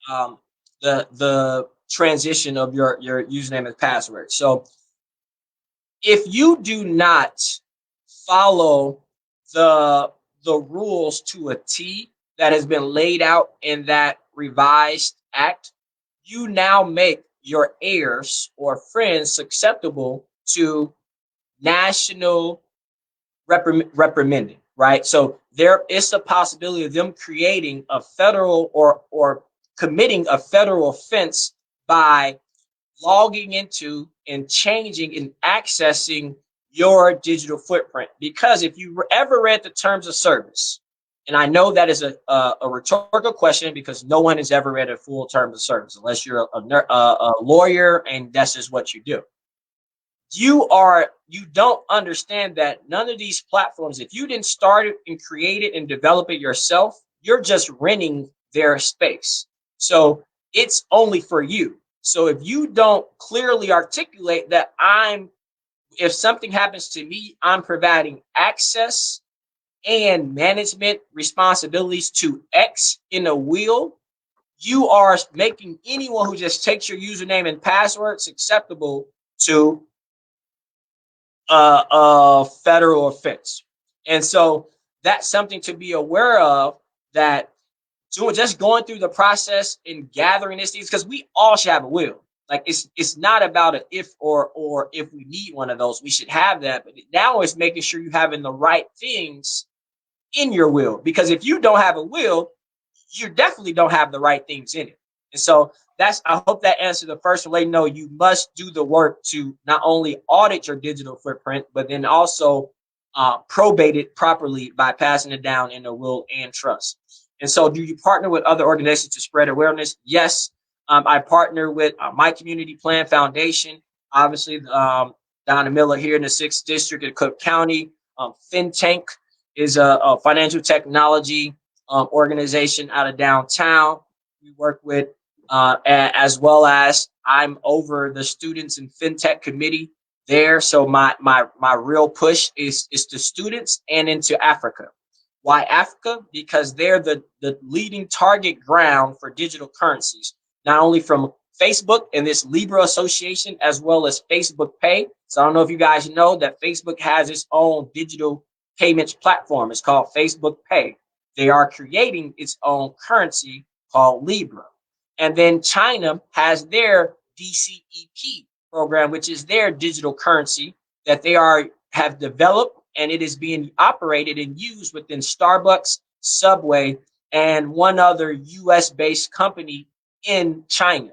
the transition of your username and password. So if you do not follow the rules to a T that has been laid out in that revised act, you now make your heirs or friends susceptible to national reprimanding, right? So there is a possibility of them creating a federal or committing a federal offense by logging into and changing and accessing your digital footprint. Because if you ever read the terms of service, and I know that is a rhetorical question because no one has ever read a full terms of service unless you're a lawyer and that's just what you do. You don't understand that none of these platforms, if you didn't start it and create it and develop it yourself, you're just renting their space. So it's only for you. So if you don't clearly articulate that if something happens to me, I'm providing access and management responsibilities to X in a will, you are making anyone who just takes your username and password susceptible to a federal offense. And so that's something to be aware of, that just going through the process and gathering these things, because we all should have a will. Like it's not about an if or if we need one of those, we should have that. But now it's making sure you're having the right things in your will, because if you don't have a will, you definitely don't have the right things in it. And so I hope that answered the first one. No, you must do the work to not only audit your digital footprint, but then also probate it properly by passing it down in a will and trust. And so do you partner with other organizations to spread awareness? Yes. I partner with My Community Plan Foundation, obviously Donna Miller here in the 6th District of Cook County. FinTank is a financial technology organization out of downtown. We work with, as well as I'm over the students and fintech committee there. So my real push is to students and into Africa. Why Africa? Because they're the leading target ground for digital currencies, not only from Facebook and this Libra Association, as well as Facebook Pay. So I don't know if you guys know that Facebook has its own digital payments platform. It's called Facebook Pay. They are creating its own currency called Libra. And then China has their DCEP program, which is their digital currency that they have developed, and it is being operated and used within Starbucks, Subway, and one other US based company in China.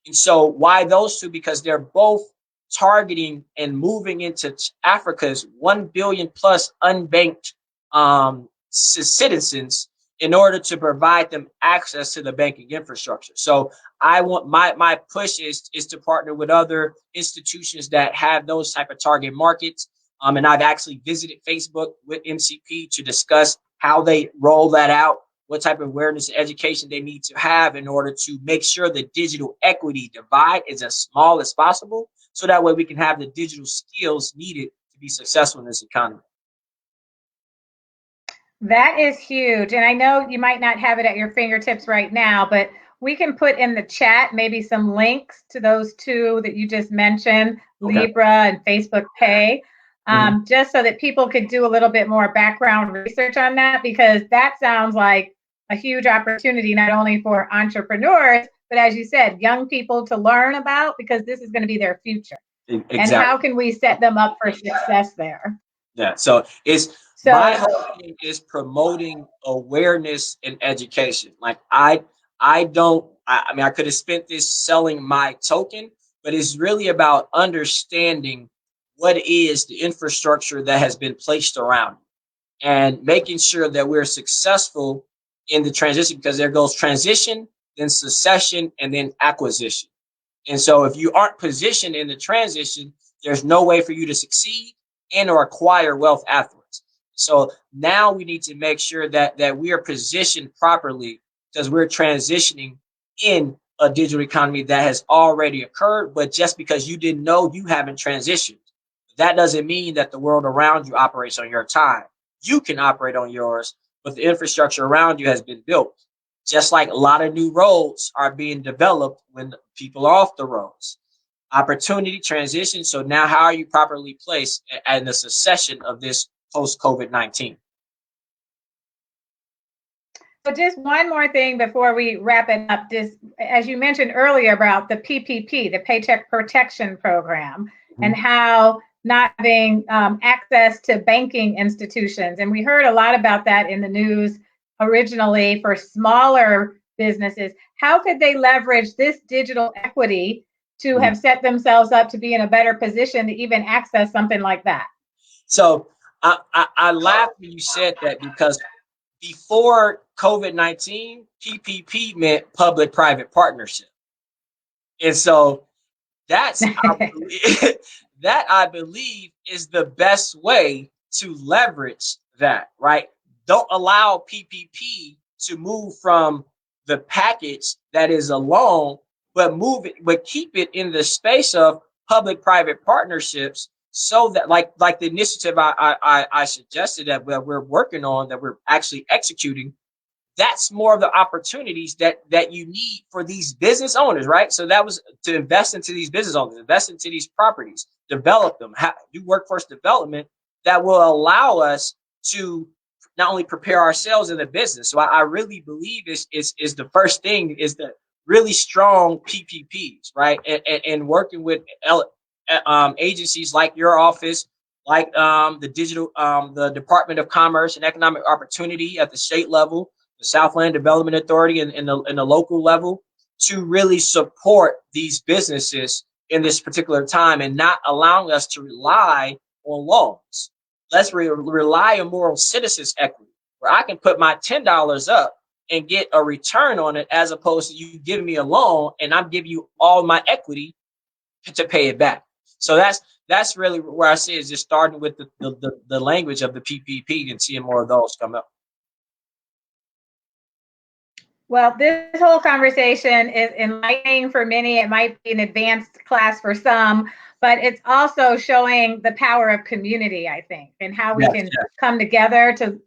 And so why those two? Because they're both targeting and moving into Africa's 1 billion plus unbanked citizens in order to provide them access to the banking infrastructure. So I want my push is to partner with other institutions that have those type of target markets. And I've actually visited Facebook with MCP to discuss how they roll that out, what type of awareness and education they need to have in order to make sure the digital equity divide is as small as possible. So that way we can have the digital skills needed to be successful in this economy. That is huge. And I know you might not have it at your fingertips right now, but we can put in the chat maybe some links to those two that you just mentioned, okay. Libra and Facebook Pay, just so that people could do a little bit more background research on that, because that sounds like a huge opportunity, not only for entrepreneurs, but as you said, young people to learn about, because this is going to be their future. Exactly. And how can we set them up for success there? Yeah, so my whole thing is promoting awareness and education. Like I mean, I could have spent this selling my token, but it's really about understanding what is the infrastructure that has been placed around it and making sure that we're successful in the transition, because there goes transition, then succession, and then acquisition. And so if you aren't positioned in the transition, there's no way for you to succeed and or acquire wealth afterwards. So now we need to make sure that we are positioned properly, because we're transitioning in a digital economy that has already occurred. But just because you didn't know, you haven't transitioned, that doesn't mean that the world around you operates on your time. You can operate on yours, but the infrastructure around you has been built. Just like a lot of new roads are being developed when people are off the roads. Opportunity, transition. So now how are you properly placed in the succession of this post-COVID-19? So just one more thing before we wrap it up. Just as you mentioned earlier about the PPP, the Paycheck Protection Program, and how not having access to banking institutions. And we heard a lot about that in the news originally for smaller businesses. How could they leverage this digital equity to have set themselves up to be in a better position to even access something like that? So I laughed when you said that, because before COVID-19, PPP meant public-private partnership. And so that's that I believe is the best way to leverage that, right? Don't allow PPP to move from the package that is a loan, but keep it in the space of public-private partnerships, so that like the initiative I suggested that we're working on, that we're actually executing. That's more of the opportunities that you need for these business owners, right? So that was to invest into these business owners, invest into these properties, develop them, do workforce development that will allow us to not only prepare ourselves in the business. So I really believe is the first thing is the really strong PPPs, right? And working with agencies like your office, like the Department of Commerce and Economic Opportunity at the state level, the Southland Development Authority in the local level, to really support these businesses in this particular time, and not allowing us to rely on loans. Let's rely on moral citizens equity, where I can put my $10 up and get a return on it, as opposed to you giving me a loan and I'm giving you all my equity to pay it back. So that's really where I see is just starting with the language of the PPP and seeing more of those come up. Well, this whole conversation is enlightening for many. It might be an advanced class for some, but it's also showing the power of community, I think, and how we can come together to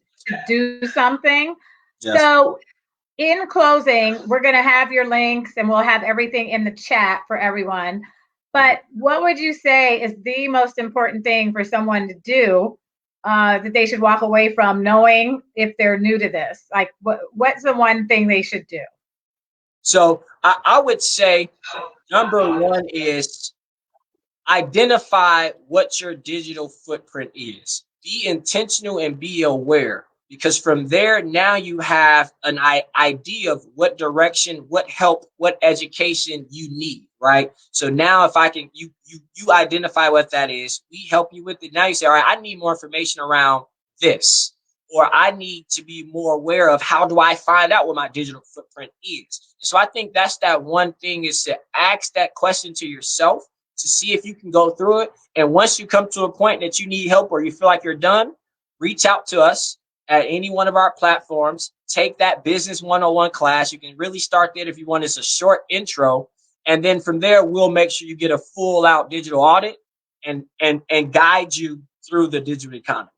do something. Yes. So in closing, we're going to have your links and we'll have everything in the chat for everyone. But what would you say is the most important thing for someone to do that they should walk away from knowing if they're new to this? Like, what's the one thing they should do? So I would say number one is identify what your digital footprint is. Be intentional and be aware, because from there, now you have an idea of what direction, what help, what education you need, right? So now if I can, you identify what that is, we help you with it. Now you say, all right, I need more information around this, or I need to be more aware of how do I find out what my digital footprint is. So I think that's that one thing, is to ask that question to yourself to see if you can go through it. And once you come to a point that you need help or you feel like you're done, reach out to us at any one of our platforms. Take that business 101 class. You can really start there if you want. It's a short intro. And then from there, we'll make sure you get a full out digital audit and guide you through the digital economy.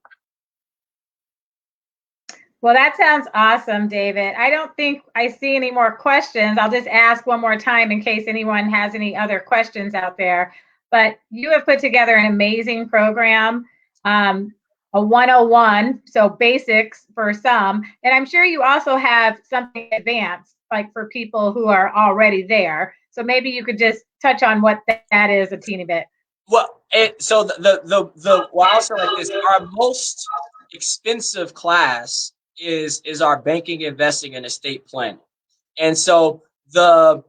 Well, that sounds awesome, David. I don't think I see any more questions. I'll just ask one more time in case anyone has any other questions out there. But you have put together an amazing program, a 101, so basics for some. And I'm sure you also have something advanced, like for people who are already there. So maybe you could just touch on what that is a teeny bit. Well, so well, I'll say like this: our most expensive class is our banking, investing, and estate planning. And so the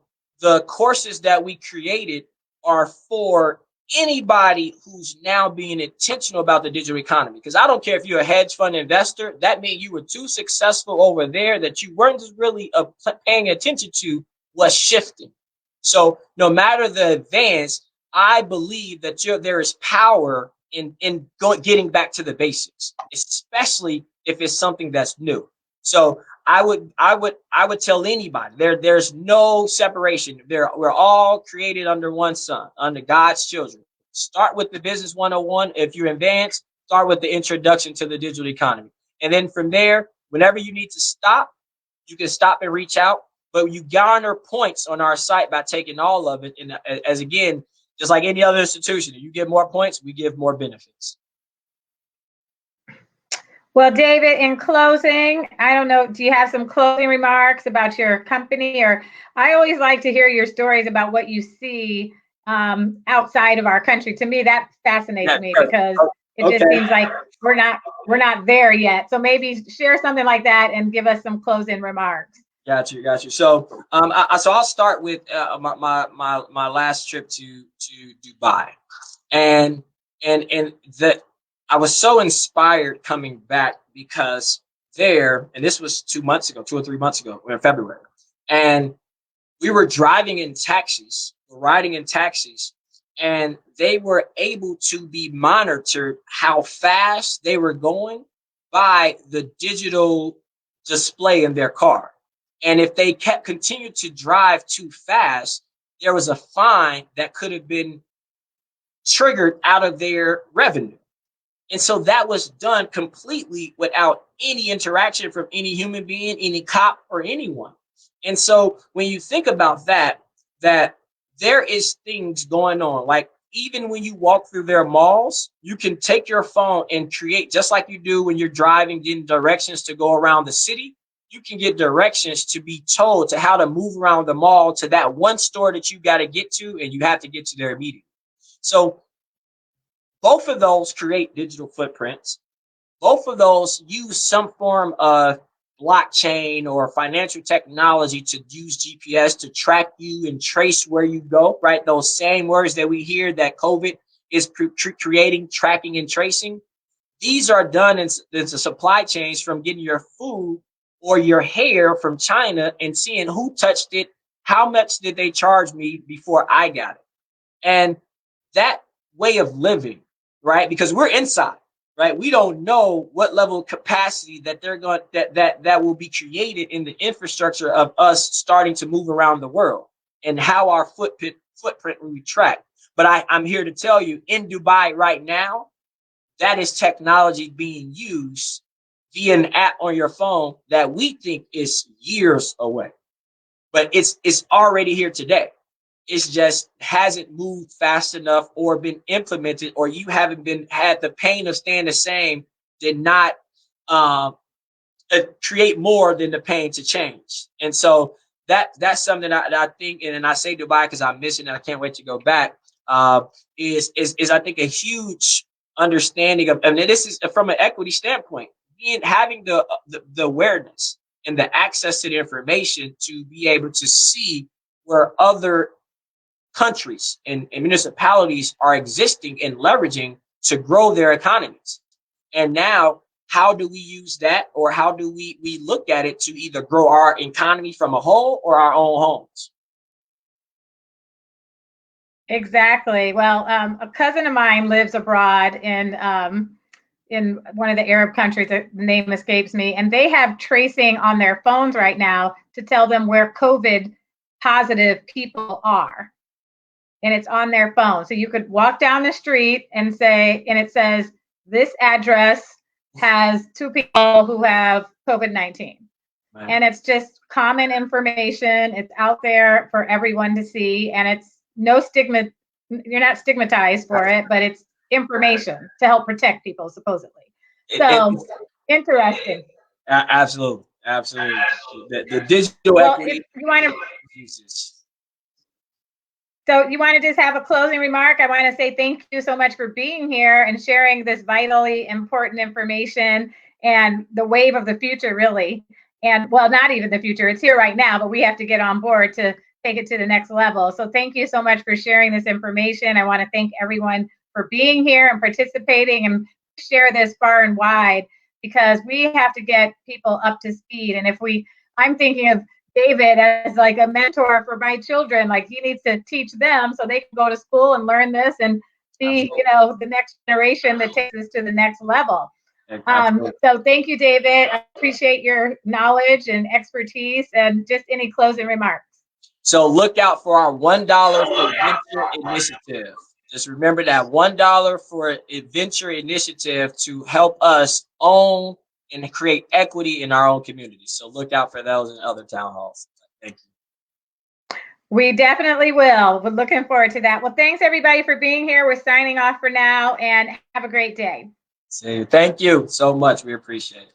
courses that we created are for anybody who's now being intentional about the digital economy. Because I don't care if you're a hedge fund investor, that means you were too successful over there that you weren't just really paying attention to what's shifting. So no matter the advance, I believe that there is power in getting back to the basics, especially if it's something that's new. So I would tell anybody there's no separation. We're all created under one sun, under God's children. Start with the business 101. If you're advanced, start with the introduction to the digital economy. And then from there, whenever you need to stop, you can stop and reach out. But you garner points on our site by taking all of it. And as again, just like any other institution, if you get more points, we give more benefits. Well, David, in closing, I don't know, do you have some closing remarks about your company? Or I always like to hear your stories about what you see outside of our country. To me, that fascinates me because it just seems like we're not there yet. So maybe share something like that and give us some closing remarks. Got you. So, so I'll start with my last trip to Dubai, and that I was so inspired coming back because there, and this was 2 or 3 months ago, in February, and we were riding in taxis, and they were able to be monitored how fast they were going by the digital display in their car. And if they continued to drive too fast, there was a fine that could have been triggered out of their revenue. And so that was done completely without any interaction from any human being, any cop, or anyone. And so when you think about that there is things going on. Like even when you walk through their malls, you can take your phone and create, just like you do when you're driving, getting directions to go around the city. You can get directions to be told to how to move around the mall to that one store that you got to get to, and you have to get to there immediately. So both of those create digital footprints. Both of those use some form of blockchain or financial technology to use GPS to track you and trace where you go, right? Those same words that we hear that COVID is creating, tracking and tracing. These are done in the supply chains, from getting your food or your hair from China and seeing who touched it, how much did they charge me before I got it. And that way of living, right? Because we're inside, right? We don't know what level of capacity that they're going that will be created in the infrastructure of us starting to move around the world and how our footprint will be tracked. But I'm here to tell you, in Dubai right now, that is technology being used via an app on your phone that we think is years away. But it's already here today. It's just hasn't moved fast enough or been implemented, or you haven't had the pain of staying the same did not create more than the pain to change. And so that's something that I think, and I say Dubai because I'm missing and I can't wait to go back. Is I think a huge understanding of, and this is from an equity standpoint, having the awareness and the access to the information to be able to see where other countries and municipalities are existing and leveraging to grow their economies. And now, how do we use that, or how do we look at it to either grow our economy from a whole or our own homes? Exactly. Well, a cousin of mine lives abroad in one of the Arab countries. The name escapes me, and they have tracing on their phones right now to tell them where COVID positive people are, and it's on their phone. So you could walk down the street and say, and it says this address has 2 people who have COVID-19. Wow. And it's just common information. It's out there for everyone to see, and it's no stigma. You're not stigmatized for it, but it's information to help protect people, supposedly. So interesting. Absolutely. The digital equity. You want to, so you want to just have a closing remark? I want to say thank you so much for being here and sharing this vitally important information and the wave of the future, really. And well, not even the future, it's here right now, but we have to get on board to take it to the next level. So thank you so much for sharing this information. I want to thank everyone for being here and participating, and share this far and wide, because we have to get people up to speed. And I'm thinking of David as like a mentor for my children. Like, he needs to teach them so they can go to school and learn this and be, the next generation that takes us to the next level. So thank you, David. I appreciate your knowledge and expertise, and just any closing remarks. So look out for our $1 for Venture initiative. Just remember that $1 for a Venture initiative to help us own and create equity in our own communities. So look out for those in other town halls. Thank you. We definitely will. We're looking forward to that. Well, thanks everybody for being here. We're signing off for now, and have a great day. Thank you so much. We appreciate it.